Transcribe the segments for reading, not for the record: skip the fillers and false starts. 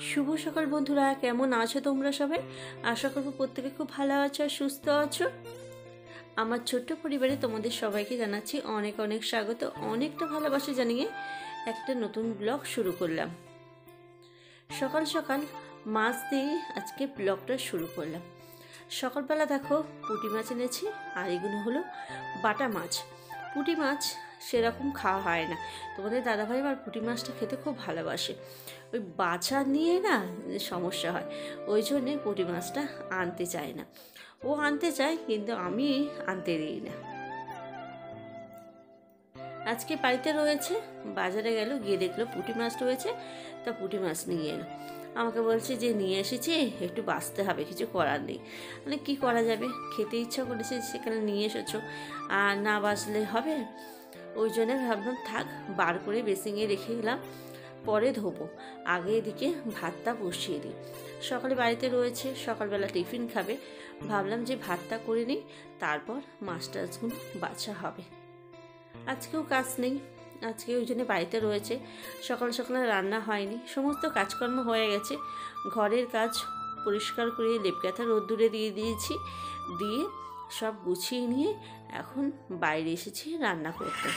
শুভ সকাল বন্ধুরা, কেমন আছো তোমরা সবাই? আশা করবো প্রত্যেকে খুব ভালো আছো আর সুস্থ আছো। আমার ছোট্ট পরিবারে তোমাদের সবাইকে জানাচ্ছি অনেক অনেক স্বাগত, অনেকটা ভালোবাসা জানিয়ে একটা নতুন ব্লগ শুরু করলাম। সকাল সকাল মাছ দিয়ে আজকে ব্লগটা শুরু করলাম। সকালবেলা দেখো পুঁটি মাছ এনেছি, আর এগুলো হলো বাটা মাছ। পুঁটি মাছ সেরকম খাওয়া হয় না, তোমাদের দাদাভাই আর পুঁটি মাছটা খেতে খুব ভালোবাসে। ওই বাছা নিয়ে না সমস্যা হয়, ওই জন্যে পুঁটি মাছটা আনতে চায় না। ও আনতে চায় কিন্তু আমি আনতে দিই না। আজকে বাড়িতে রয়েছে, বাজারে গেল, গিয়ে দেখলো পুঁটি মাছ রয়েছে, তা পুঁটি মাছ নিয়ে এলো। আমাকে বলছে যে নিয়ে এসেছি, একটু বাঁচতে হবে, কিছু করার নেই। মানে কী করা যাবে, খেতে ইচ্ছা করেছে সেখানে নিয়ে এসেছো, আর না বাঁচলে হবে। ওই জন্য ভাবলাম থাক, বার করে বেসিংয়ে রেখে গেলাম, পরে ধোবো। আগে এদিকে ভাতটা বসিয়ে দিই। সকালে বাড়িতে রয়েছে, সকালবেলা টিফিন খাবে, ভাবলাম যে ভাতটা করে নিই, তারপর মাছ টাছগুলো বাছা হবে। আজকেও কাজ নেই, আজকে ওই জন্য বাড়িতে রয়েছে। সকাল সকালে রান্না হয়নি, সমস্ত কাজকর্ম হয়ে গেছে। ঘরের কাজ পরিষ্কার করে লেপ কাঁথা রোদ্দুরে দিয়ে দিয়েছি, দিয়ে সব গুছিয়ে নিয়ে এখন বাইরে এসেছি রান্না করতে।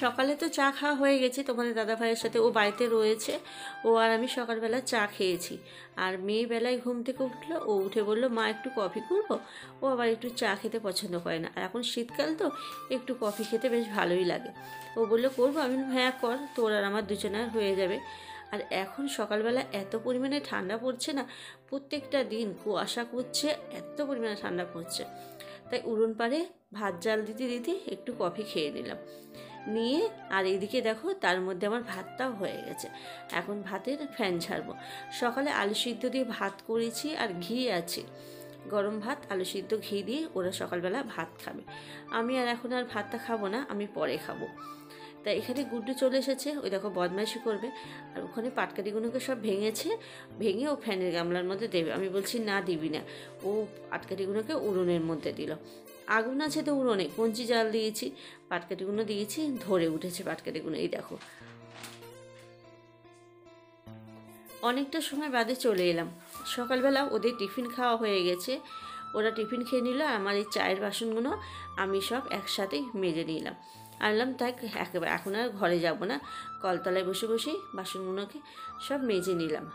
সকালে তো চা খাওয়া হয়ে গেছে তোমাদের দাদা ভাইয়ের সাথে, ও বাড়িতে রয়েছে। ও আর আমি সকালবেলা চা খেয়েছি। আর মেয়ে বেলায় ঘুম থেকে উঠলো, ও উঠে বললো মা একটু কফি করবো। ও আবার একটু চা খেতে পছন্দ করে না, আর এখন শীতকাল তো একটু কফি খেতে বেশ ভালোই লাগে। ও বললো করবো, আমি হ্যাঁ কর, তোর আর আমার দুজনের হয়ে যাবে। আর এখন সকালবেলা এত পরিমাণে ঠান্ডা পড়ছে না, প্রত্যেকটা দিন কুয়াশা করছে, এত পরিমাণে ঠান্ডা পড়ছে। তাই উনুন পাড়ে ভাত জাল দিতে দিতে একটু কফি খেয়ে নিলাম, নিয়ে আর এদিকে দেখো তার মধ্যে আমার ভাতটাও হয়ে গেছে। এখন ভাতের ফ্যান ছাড়বো। সকালে আলু সিদ্ধ দিয়ে ভাত করেছি, আর ঘি আছে, গরম ভাত আলু সিদ্ধ ঘি দিয়ে ওরা সকালবেলা ভাত খাবে। আমি আর এখন আর ভাতটা খাবো না, আমি পরে খাবো। তাই এখানে গুড্ডু চলে এসেছে, ওই দেখো বদমাইশি করবে। আর ওখানে পাটকাঠিগুলোকে সব ভেঙেছে, ভেঙে ও ফ্যানের গামলার মধ্যে দেবে। আমি বলছি না দিবি না, ও পাটকাঠিগুলোকে উনুনের মধ্যে দিল। আগুন আছে তো উনুনে, কঞ্চি জাল দিয়েছি, পাটকাঠিগুলো দিয়েছি, ধরে উঠেছে পাটকাঠিগুলো, এই দেখো। অনেকটা সময় বাদে চলে এলাম। সকালবেলা ওদের টিফিন খাওয়া হয়ে গেছে, ওরা টিফিন খেয়ে নিল। আমার এই চায়ের বাসনগুলো আমি সব একসাথেই মেজে নিলাম। আনলাম, তাই একেবারে এখন আর ঘরে যাব না, কলতলায় বসে বসেই বাসনগুলোকে সব মেজে নিলাম।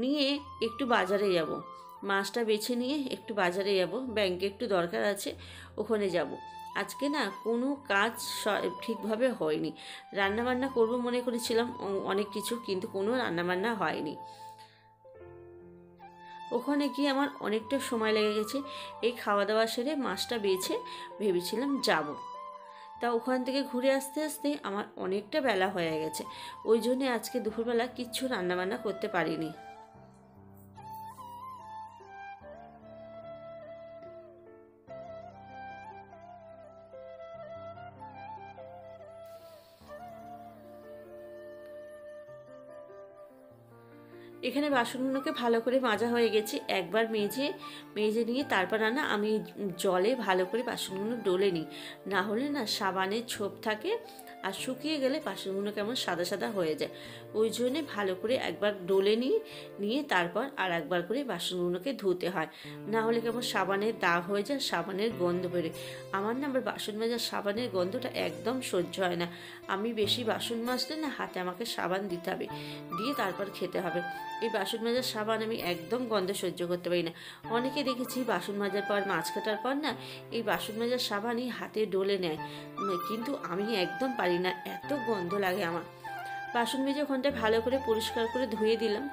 নিয়ে একটু বাজারে যাব, মাছটা বেছে নিয়ে একটু বাজারে যাব, ব্যাংকে একটু দরকার আছে, ওখানে যাব। আজকে না কোনো কাজ ঠিকভাবে হয়নি। রান্নাবান্না করব মনে করেছিলাম অনেক কিছু, কিন্তু কোনো রান্নাবান্না হয়নি। ওখানে গিয়ে আমার অনেকটা সময় লেগে গেছে। এই খাওয়া দাওয়া সেরে মাছটা বেছে ভেবেছিলাম যাব, তা ওখান থেকে ঘুরে আসতে আসতে আমার অনেকটা বেলা হয়ে গেছে। ওই জন্যে আজকে দুপুরবেলা কিচ্ছু রান্নাবান্না করতে পারিনি। এখানে বাসনগুলোকে ভালো করে মাজা হয়ে গেছে, একবার মেজে মেজে নিয়ে তারপর রান্না। আমি জলে ভালো করে বাসনগুলো ডলে নিই, না হলে না সাবানের ছোপ থাকে, আর শুকিয়ে গেলে বাসনগুলো কেমন সাদা সাদা হয়ে যায়। ওই জন্যে ভালো করে একবার ডলে নিয়ে তারপর আর একবার করে বাসনগুলোকে ধুতে হয়, না হলে কেমন সাবানের দাগ হয়ে যায়, সাবানের গন্ধ বেরোয়। আমার না আবার বাসন মাজার সাবানের গন্ধটা একদম সহ্য হয় না। আমি বেশি বাসন মাজলে না হাতে আমাকে সাবান দিতে হবে, দিয়ে তারপর খেতে হবে। এই বাসন মাজার সাবান আমি একদম গন্ধ সহ্য করতে পারি না। অনেকে দেখেছি বাসন মাজার পর মাছ কাটার পর না এই বাসন মাজার সাবানই হাতে ডলে নেয়, কিন্তু আমি একদম পারি না, এত গন্ধ লাগে আমার। বাসন মেজে ওখানটায় ভালো করে পরিষ্কার করে ধুয়ে দিলাম,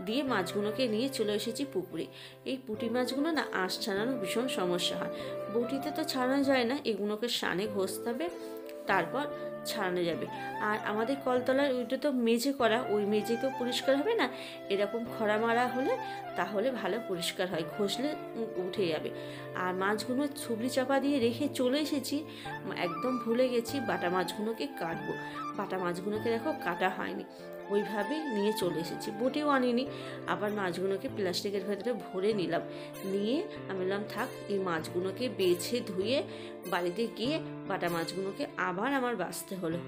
দিয়ে মাছগুলোকে নিয়ে চলে এসেছি পুকুরে। এই পুঁটি মাছগুলো না আঁশ ছাড়ানো ভীষণ সমস্যা হয়, বটিতে তো ছাড়ানো যায় না, এগুলোকে সানে ঘষতে হবে, তারপর ছাড়ানো যাবে। আর আমাদের কলতলার ওইটা তো মেঝে করা, ওই মেঝে তো পরিষ্কার হবে না, এরকম খরা মারা হলে তাহলে ভালো পরিষ্কার হয়, ঘষলে উঠে যাবে। আর মাছগুলো ছুবড়ি চাপা দিয়ে রেখে চলে এসেছি, একদম ভুলে গেছি বাটা মাছগুলোকে কাটবো। বাটা মাছগুলোকে দেখো কাটা হয়নি, ওইভাবেই নিয়ে চলে এসেছি, বটিও আনিনি। আবার মাছগুলোকে প্লাস্টিকের ভেতরে ভরে নিলাম, নিয়ে আমি বললাম থাক, এই মাছগুলোকে বেছে ধুয়ে বাড়িতে গিয়ে বাটা মাছগুলোকে আবার আমার বাছতে হলো।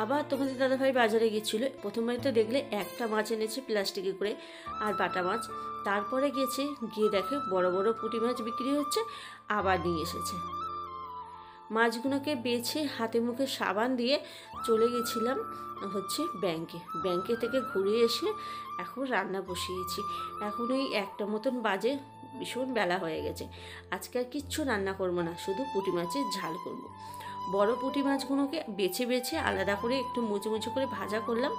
আবার তোমাদের দাদাভাই বাজারে গেছিলো, প্রথমবার তো দেখলে একটা মাছ এনেছে প্লাস্টিকে করে আর বাটা মাছ, তারপরে গিয়ে দেখে বড় বড় পুঁটি মাছ বিক্রি হচ্ছে, আবার নিয়ে এসেছে। মাছগুলোকে বেছে হাতে মুখে সাবান দিয়ে চলে গেছিলাম ব্যাংকে থেকে ঘুরে এসে এখন রান্না বসিয়েছি। এখন এই একটা মতন বাজে, ভীষণ বেলা হয়ে গেছে। আজকে আর কিচ্ছু রান্না করবো না, শুধু পুঁটি মাছের ঝাল করব। বড় পুঁটি মাছগুলোকে বেছে আলাদা করে একটু মুচো করে ভাজা করলাম,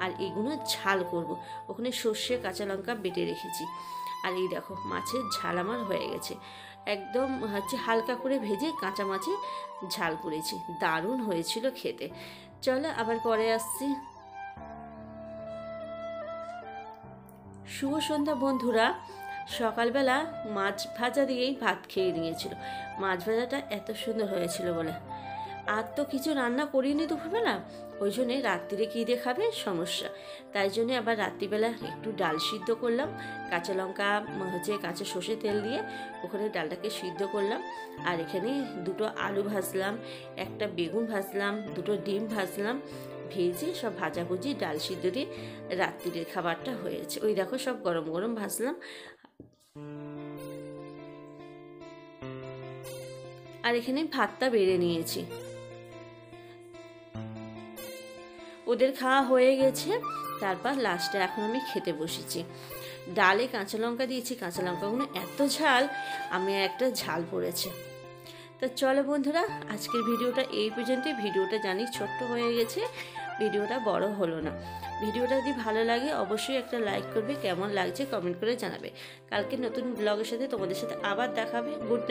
আর এগুলো ঝাল করব। ওখানে সর্ষে কাঁচা লঙ্কা বেটে রেখেছি। আর এই দেখো মাছের ঝাল আমার হয়ে গেছে, একদম হালকা করে ভেজে কাঁচা মাছে ঝাল করেছি, দারুণ হয়েছিল খেতে। চলো আবার পরে আসছি। শুভ সন্ধ্যা বন্ধুরা। সকালবেলা মাছ ভাজা দিয়েই ভাত খেয়ে নিয়েছিল, মাছ ভাজাটা এত সুন্দর হয়েছিল বলে। আর তো কিছু রান্না করিনি দুপুরবেলা, ওই জন্যে রাত্রিরে কী দিয়ে খাবে সমস্যা, তাই জন্যে আবার রাত্রিবেলা একটু ডাল সিদ্ধ করলাম, কাঁচা লঙ্কা কাঁচা সর্ষে তেল দিয়ে ওখানে ডালটাকে সিদ্ধ করলাম। আর এখানে দুটো আলু ভাজলাম, একটা বেগুন ভাজলাম, দুটো ডিম ভাজলাম, ভেজে সব ভাজাভুজি ডাল সিদ্ধ দিয়ে রাত্রিরের খাবারটা হয়েছে। ওই দেখো সব গরম গরম ভাজলাম। আর এখানে ভাতটা বেড়ে নিয়েছি, ওদের খাওয়া হয়ে গেছে। তারপর লাস্টে এখন আমি খেতে বসেছি। ডালে কাঁচা লঙ্কা দিয়েছি, কাঁচা লঙ্কাগুলো এত ঝাল, আমি একটা ঝাল পড়েছে। তো চলো বন্ধুরা, আজকের ভিডিওটা এই পর্যন্তই। ভিডিওটা জানি ছোট্ট হয়ে গেছে, ভিডিওটা বড় হলো না। ভিডিওটা যদি ভালো লাগে অবশ্যই একটা লাইক করবে, কেমন লাগছে কমেন্ট করে জানাবে। কালকে নতুন ব্লগের সাথে তোমাদের সাথে আবার দেখাবে। Good night.